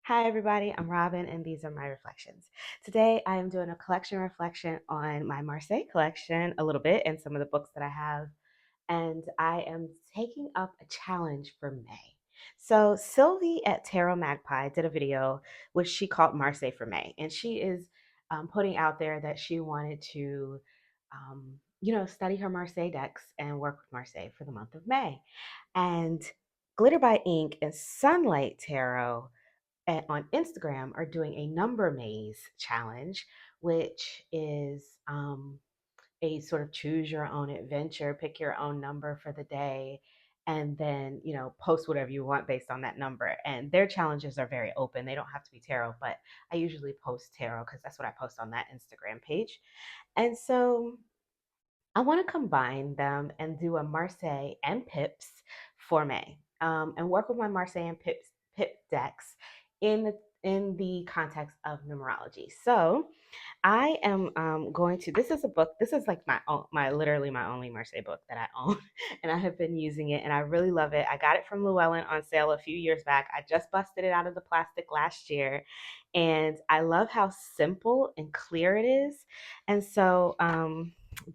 Hi, everybody. I'm Robin, and these are my reflections. Today, I am doing a collection reflection on my Marseille collection a little bit and some of the books that I have. And I am taking up a challenge for May. So, Sylvie at Tarot Magpie did a video which she called Marseille for May. And she is putting out there that she wanted to, study her Marseille decks and work with Marseille for the month of May. And Glitter by Ink and Sunlight Tarot on Instagram are doing a number maze challenge, which is a sort of choose your own adventure, pick your own number for the day, and then, post whatever you want based on that number. And their challenges are very open. They don't have to be tarot, but I usually post tarot because that's what I post on that Instagram page. And so I want to combine them and do a Marseille and Pips for May, and work with my Marseille and Pip decks in the context of numerology. So I am going to. This is a book. This is like my literally my only Marseille book that I own, and I have been using it, and I really love it. I got it from Llewellyn on sale a few years back. I just busted it out of the plastic last year, and I love how simple and clear it is. And so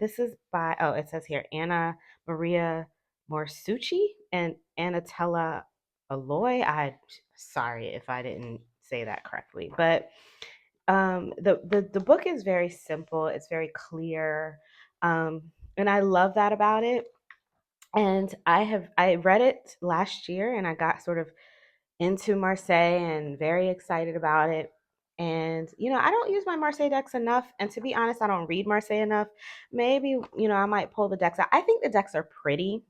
this is by, oh, it says here, Anna Maria Morsucci and Anatella Aloy. Sorry if I didn't say that correctly, but the book is very simple. It's very clear, and I love that about it. And I read it last year, and I got sort of into Marseille and very excited about it. And I don't use my Marseille decks enough, and to be honest, I don't read Marseille enough. Maybe I might pull the decks out. I think the decks are pretty,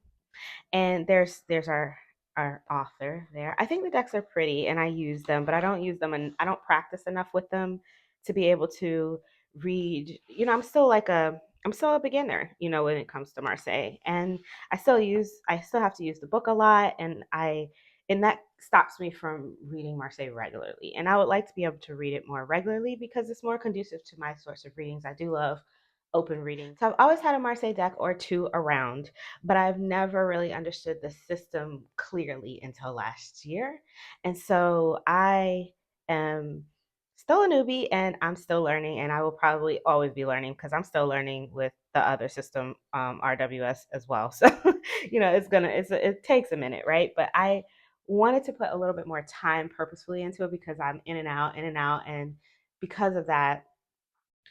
and there's our author there. I think the decks are pretty, and I use them, but I don't use them, and I don't practice enough with them to be able to read. I'm still a beginner, when it comes to Marseille, and I still have to use the book a lot, and that stops me from reading Marseille regularly. And I would like to be able to read it more regularly because it's more conducive to my sorts of readings. I do love open reading. So I've always had a Marseille deck or two around, but I've never really understood the system clearly until last year. And so I am still a newbie, and I'm still learning, and I will probably always be learning because I'm still learning with the other system, RWS as well. So, it takes a minute, right? But I wanted to put a little bit more time purposefully into it because I'm in and out, in and out. And because of that,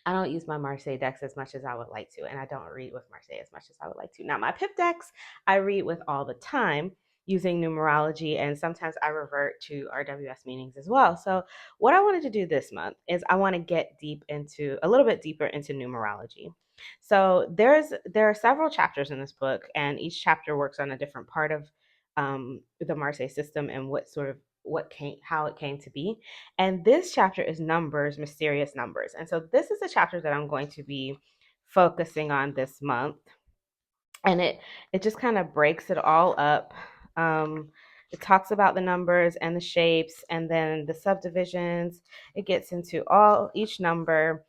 I don't use my Marseille decks as much as I would like to, and I don't read with Marseille as much as I would like to. Now, my Pip decks, I read with all the time using numerology, and sometimes I revert to RWS meanings as well. So, what I wanted to do this month is I want to get a little bit deeper into numerology. So, there are several chapters in this book, and each chapter works on a different part of the Marseille system and how it came to be. And this chapter is numbers, mysterious numbers. And so this is the chapter that I'm going to be focusing on this month. And it just kind of breaks it all up. It talks about the numbers and the shapes and then the subdivisions. It gets into each number.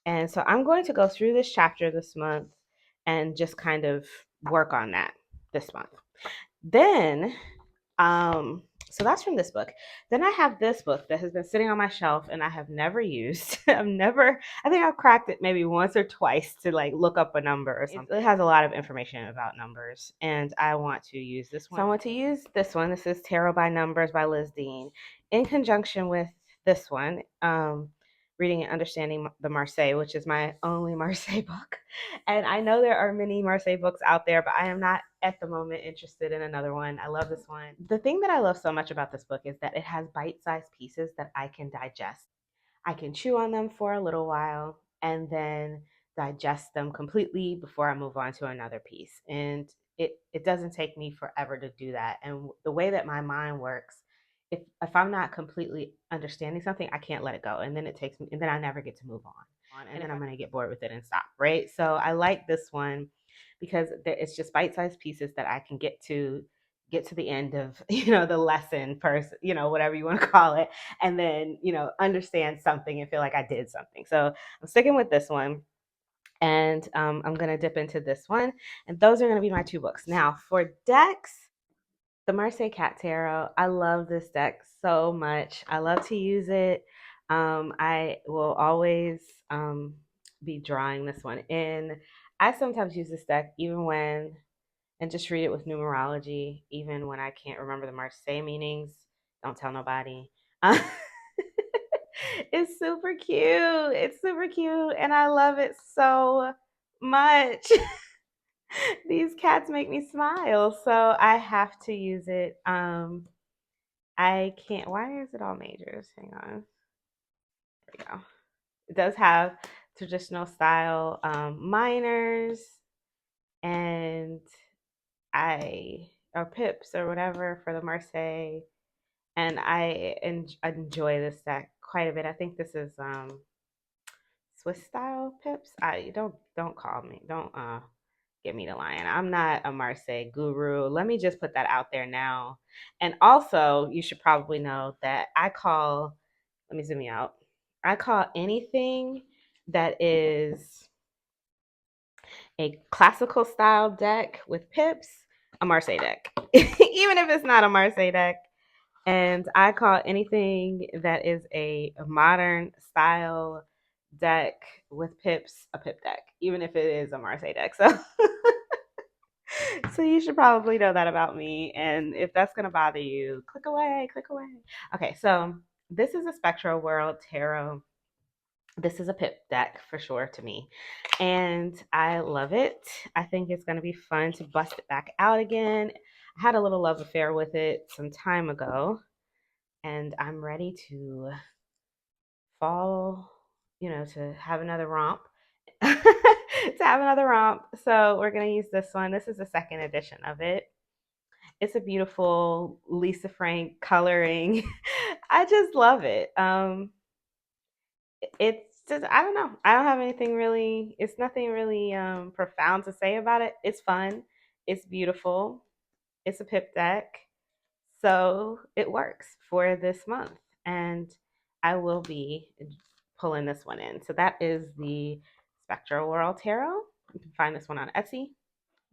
And so I'm going to go through this chapter this month and just kind of work on that this month. Then so that's from this book. Then I have this book that has been sitting on my shelf and I have never used. I think I've cracked it maybe once or twice to like look up a number or something. It has a lot of information about numbers, and I want to use this one. So I want to use this one. This is Tarot by Numbers by Liz Dean in conjunction with this one. Reading and Understanding the Marseille, which is my only Marseille book. And I know there are many Marseille books out there, but I am not at the moment interested in another one. I love this one. The thing that I love so much about this book is that it has bite-sized pieces that I can digest. I can chew on them for a little while and then digest them completely before I move on to another piece. And it doesn't take me forever to do that. And the way that my mind works, if I'm not completely understanding something, I can't let it go. And then and then I never get to move on. And then I'm going to get bored with it and stop, right? So I like this one because it's just bite-sized pieces that I can get to the end of the lesson, whatever you want to call it, and then understand something and feel like I did something. So I'm sticking with this one, and I'm going to dip into this one, and those are going to be my two books. Now for decks, The Marseille Cat Tarot. I love this deck so much. I love to use it. I will always um, be drawing this one in. I sometimes use this deck even when, and just read it with numerology, even when I can't remember the Marseille meanings. Don't tell nobody. Uh, it's super cute. It's super cute, and I love it so much. These cats make me smile, so I have to use it. I can't. Why is it all majors? Hang on. There we go. It does have traditional style minors and I or pips or whatever for the Marseille, and I enjoy this deck quite a bit. I think this is Swiss style pips. I don't call me. Don't get me to lying. I'm not a Marseille guru. Let me just put that out there now. And also, you should probably know that I call, let me zoom you out. I call anything that is a classical style deck with pips a Marseille deck, even if it's not a Marseille deck. And I call anything that is a modern style deck with pips a pip deck, even if it is a Marseille deck. So so you should probably know that about me. And if that's going to bother you, click away, click away. Okay, so this is a Sepctrowhirl tarot. This is a pip deck for sure to me. And I love it. I think it's going to be fun to bust it back out again. I had a little love affair with it some time ago, and I'm ready to fall, to have another romp. To have another romp. So we're going to use this one. This is the second edition of it. It's a beautiful Lisa Frank coloring. I just love it. It's just I don't know. I don't have anything really. It's nothing really profound to say about it. It's fun. It's beautiful. It's a pip deck, so it works for this month, and I will be pulling this one in. So that is the Spectral Tarot. You can find this one on Etsy.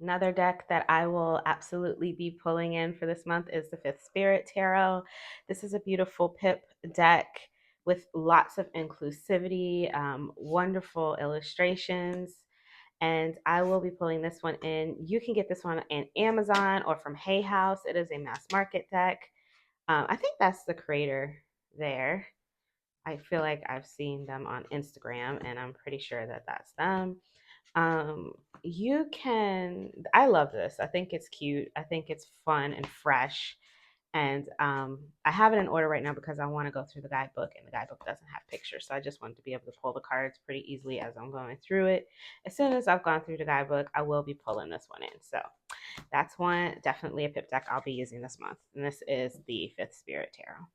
Another deck that I will absolutely be pulling in for this month is the Fifth Spirit Tarot. This is a beautiful pip deck with lots of inclusivity, wonderful illustrations, and I will be pulling this one in. You can get this one on Amazon or from Hay House. It is a mass market deck. I think that's the creator there. I feel like I've seen them on Instagram, and I'm pretty sure that that's them. Um, you can, I love this. I think it's cute. I think it's fun and fresh. And I have it in order right now because I want to go through the guidebook, and the guidebook doesn't have pictures. So I just wanted to be able to pull the cards pretty easily as I'm going through it. As soon as I've gone through the guidebook, I will be pulling this one in. So that's one, definitely a pip deck I'll be using this month. And this is the Fifth Spirit Tarot.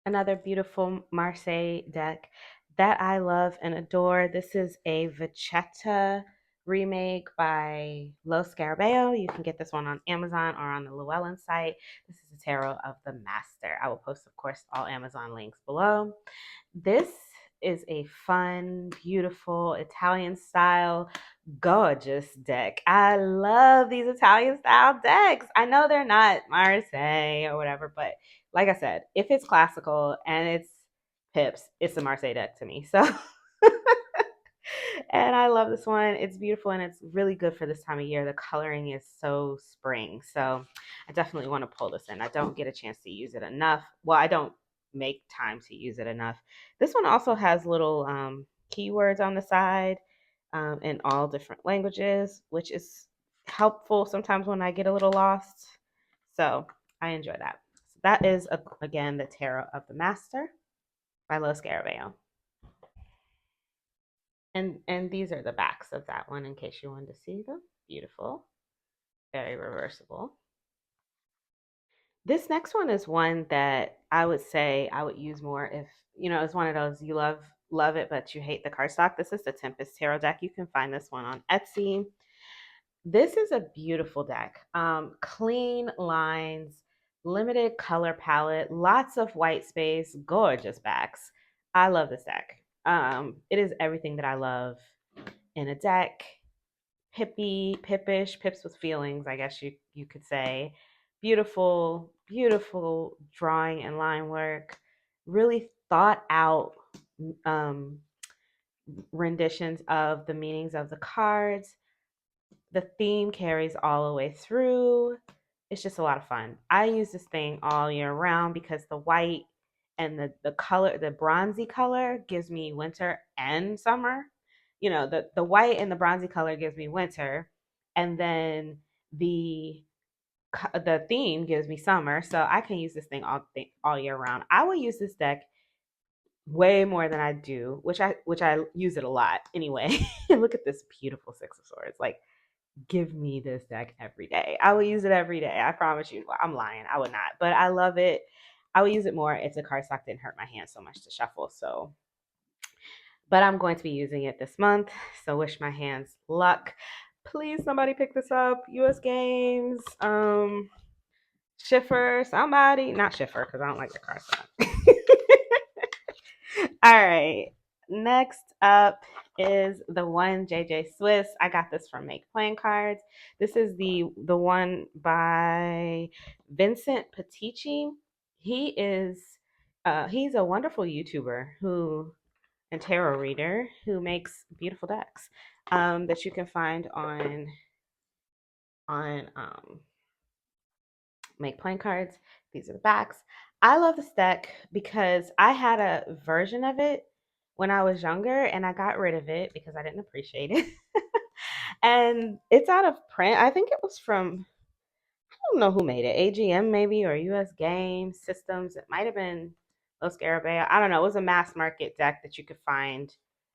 Another beautiful Marseille deck that I love and adore. This is a Vachetta remake by Lo Scarabeo. You can get this one on Amazon or on the Llewellyn site. This is a tarot of the master. I will post, of course, all Amazon links below. This is a fun, beautiful Italian style, gorgeous deck. I love these Italian style decks. I know they're not Marseille or whatever, but like I said, if it's classical and it's pips, it's a Marseille deck to me. So and I love this one. It's beautiful and it's really good for this time of year. The coloring is so spring. So I definitely want to pull this in. I don't get a chance to use it enough. Well, I don't make time to use it enough. This one also has little keywords on the side in all different languages, which is helpful sometimes when I get a little lost. So I enjoy that. So that is, again, the Tarot of the Master by Lo Scarabeo. And these are the backs of that one in case you wanted to see them. Beautiful. Very reversible. This next one is one that I would say I would use more if, it's one of those you love it, but you hate the cardstock. This is the Tempest Tarot deck. You can find this one on Etsy. This is a beautiful deck. Clean lines, limited color palette, lots of white space, gorgeous backs. I love this deck. It is everything that I love in a deck. Pippish, pips with feelings, I guess you could say. beautiful, beautiful drawing and line work, really thought out um, renditions of the meanings of the cards. The theme carries all the way through. It's just a lot of fun. I use this thing all year round because the white and the color, the bronzy color, gives me winter and summer. You know, the white and the bronzy color gives me winter, and then the the theme gives me summer. So I can use this thing all year round. I will use this deck way more than I do, which I use it a lot anyway. Look at this beautiful Six of Swords. Like, give me this deck every day. I will use it every day. I promise you. I'm lying. I would not, but I love it. I would use it more if the cardstock didn't hurt my hand so much to shuffle. So, but I'm going to be using it this month. So wish my hands luck. Please, somebody pick this up. US Games, Schiffer, somebody. Not Schiffer because I don't like the cardstock. All right. Next up is the one JJ Swiss. I got this from Make Playing Cards. This is the one by Vincent Petici. He's a wonderful YouTuber who and tarot reader who makes beautiful decks that you can find on Make Playing Cards. These are the backs. I love this deck because I had a version of it when I was younger and I got rid of it because I didn't appreciate it. And it's out of print. I think it was from, I don't know who made it, AGM maybe, or US Game Systems. It might have been Los Garabea. I don't know. It was a mass market deck that you could find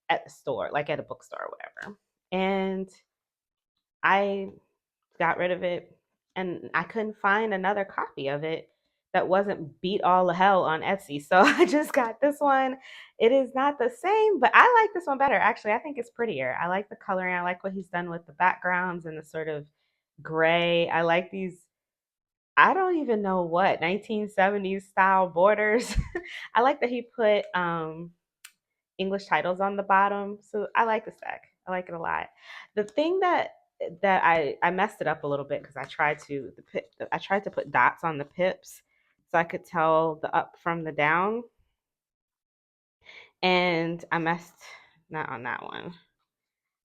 at the store, like at a bookstore or whatever. And I got rid of it, and I couldn't find another copy of it that wasn't beat all the hell on Etsy. So I just got this one. It is not the same, but I like this one better. Actually, I think it's prettier. I like the coloring. I like what he's done with the backgrounds and the sort of gray. I like these, I don't even know what, 1970s style borders. I like that he put English titles on the bottom. So I like this deck. I like it a lot. The thing that I messed it up a little bit because I tried to put dots on the pips so I could tell the up from the down, and I messed not on that one.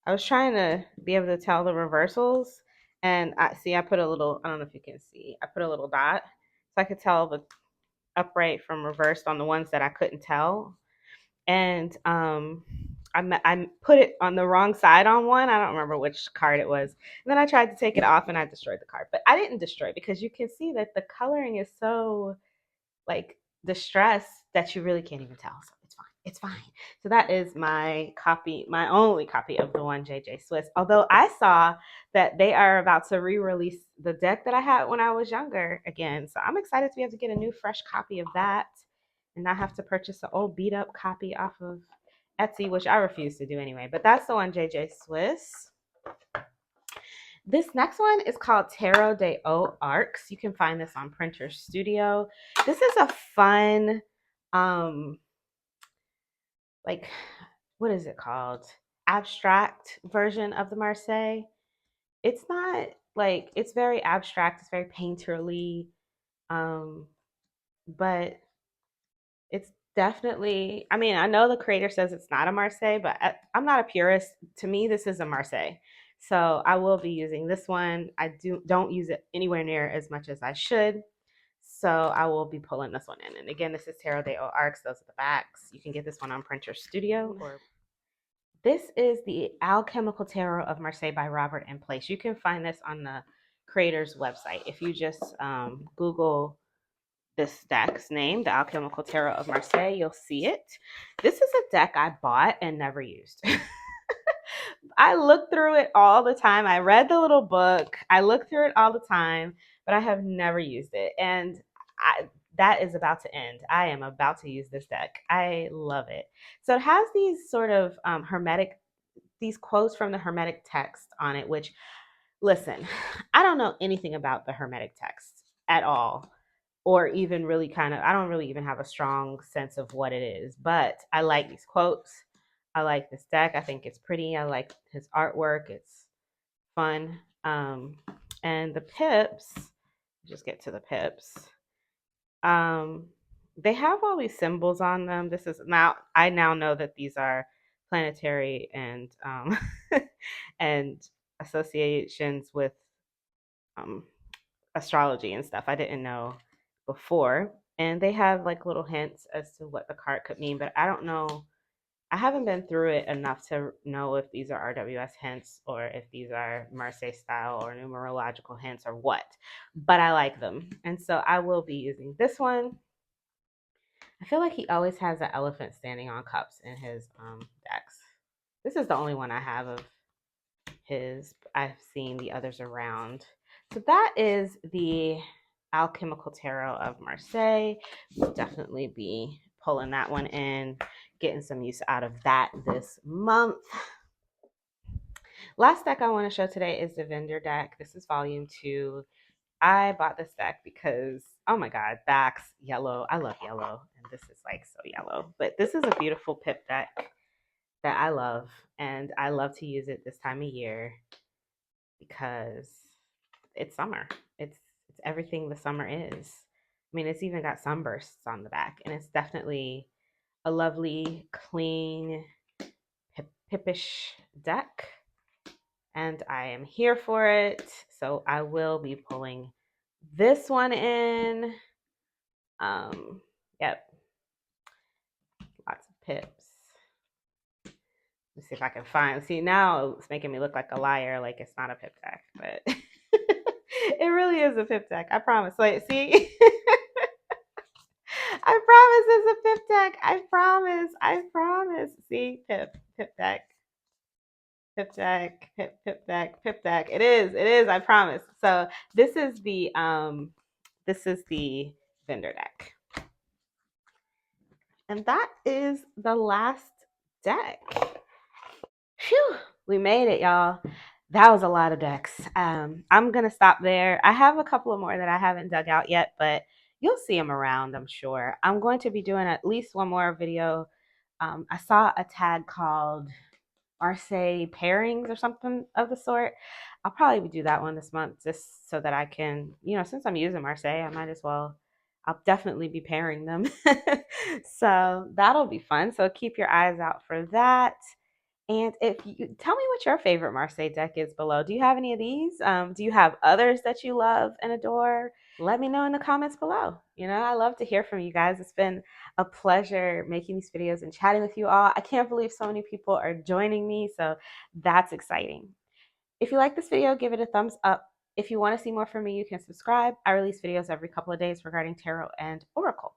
I was trying to be able to tell the reversals, and I put a little, I don't know if you can see, I put a little dot so I could tell the upright from reversed on the ones that I couldn't tell. And I put it on the wrong side on one. I don't remember which card it was. And then I tried to take it off and I destroyed the card. But I didn't destroy it because you can see that the coloring is so like distressed that you really can't even tell. So it's fine. It's fine. So that is my copy, my only copy of the one JJ Swiss. Although I saw that they are about to re-release the deck that I had when I was younger again. So I'm excited to be able to get a new fresh copy of that and not have to purchase an old beat up copy off of Etsy, which I refuse to do anyway. But that's the one JJ Swiss. This next one is called Tarot de O Arcs. You can find this on Printer Studio. This is a fun, like, what is it called? Abstract version of the Marseille. It's not like, it's very abstract, it's very painterly, but it's definitely, I mean, I know the creator says it's not a Marseille, but I'm not a purist. To me, this is a Marseille. So I will be using this one. I don't use it anywhere near as much as I should. So I will be pulling this one in. And again, this is Tarot de O Arcs. Those are the backs. You can get this one on Printer Studio. Or this is the Alchemical Tarot of Marseille by Robert M. Place. You can find this on the creator's website. If you just Google this deck's name, the Alchemical Tarot of Marseille, you'll see it. This is a deck I bought and never used. I look through it all the time. I read the little book. I look through it all the time, but I have never used it. And that is about to end. I am about to use this deck. I love it. So it has these sort of these quotes from the Hermetic text on it, which, listen, I don't know anything about the Hermetic text at all, or even really I don't really even have a strong sense of what it is, but I like these quotes. I like this deck. I think it's pretty. I like his artwork. It's fun. And the pips, just get to the pips. Um, they have all these symbols on them. This is now I now know that these are planetary and and associations with um astrology and stuff. I didn't know before. And they have like little hints as to what the card could mean, but I don't know. I haven't been through it enough to know if these are RWS hints or if these are Marseille style or numerological hints or what. But I like them. And so I will be using this one. I feel like he always has an elephant standing on cups in his decks. This is the only one I have of his. I've seen the others around. So that is the Alchemical Tarot of Marseille. We'll definitely be pulling that one in, getting some use out of that this month. Last deck I want to show today is the Vendor deck. This is volume 2. I bought this deck because, oh my God, backs, yellow. I love yellow, and this is like so yellow. But this is a beautiful pip deck that I love, and I love to use it this time of year because it's summer. It's everything the summer is. I mean, it's even got sunbursts on the back, and it's definitely a lovely, clean, pippish deck. And I am here for it. So I will be pulling this one in. Yep. Lots of pips. Let's see if I can find. See, now it's making me look like a liar, like it's not a pip deck, but it really is a pip deck. I promise. Like, see, I promise it's a pip deck. I promise. I promise. See, pip deck, pip deck, pip deck, pip deck. It is. It is. I promise. So this is the vendor deck, and that is the last deck. Phew, we made it, y'all. That was a lot of decks. I'm gonna stop there. I have a couple of more that I haven't dug out yet, but you'll see them around, I'm sure. I'm going to be doing at least one more video. I saw a tag called Marseille pairings or something of the sort. I'll probably do that one this month just so that I can, since I'm using Marseille, I might as well. I'll definitely be pairing them. So that'll be fun. So keep your eyes out for that. And if you tell me what your favorite Marseille deck is below. Do you have any of these? Do you have others that you love and adore? Let me know in the comments below. I love to hear from you guys. It's been a pleasure making these videos and chatting with you all. I can't believe so many people are joining me, so that's exciting. If you like this video, give it a thumbs up. If you want to see more from me, you can subscribe. I release videos every couple of days regarding tarot and oracle.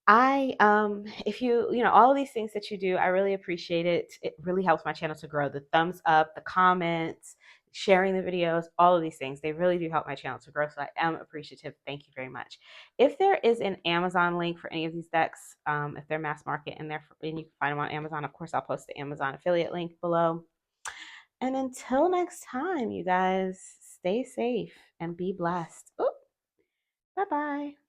If all of these things that you do, I really appreciate it. It really helps my channel to grow. The thumbs up, the comments, sharing the videos, all of these things, they really do help my channel to grow. So I am appreciative. Thank you very much. If there is an Amazon link for any of these decks, if they're mass market and and you can find them on Amazon, of course, I'll post the Amazon affiliate link below. And until next time, you guys, stay safe and be blessed. Bye-bye.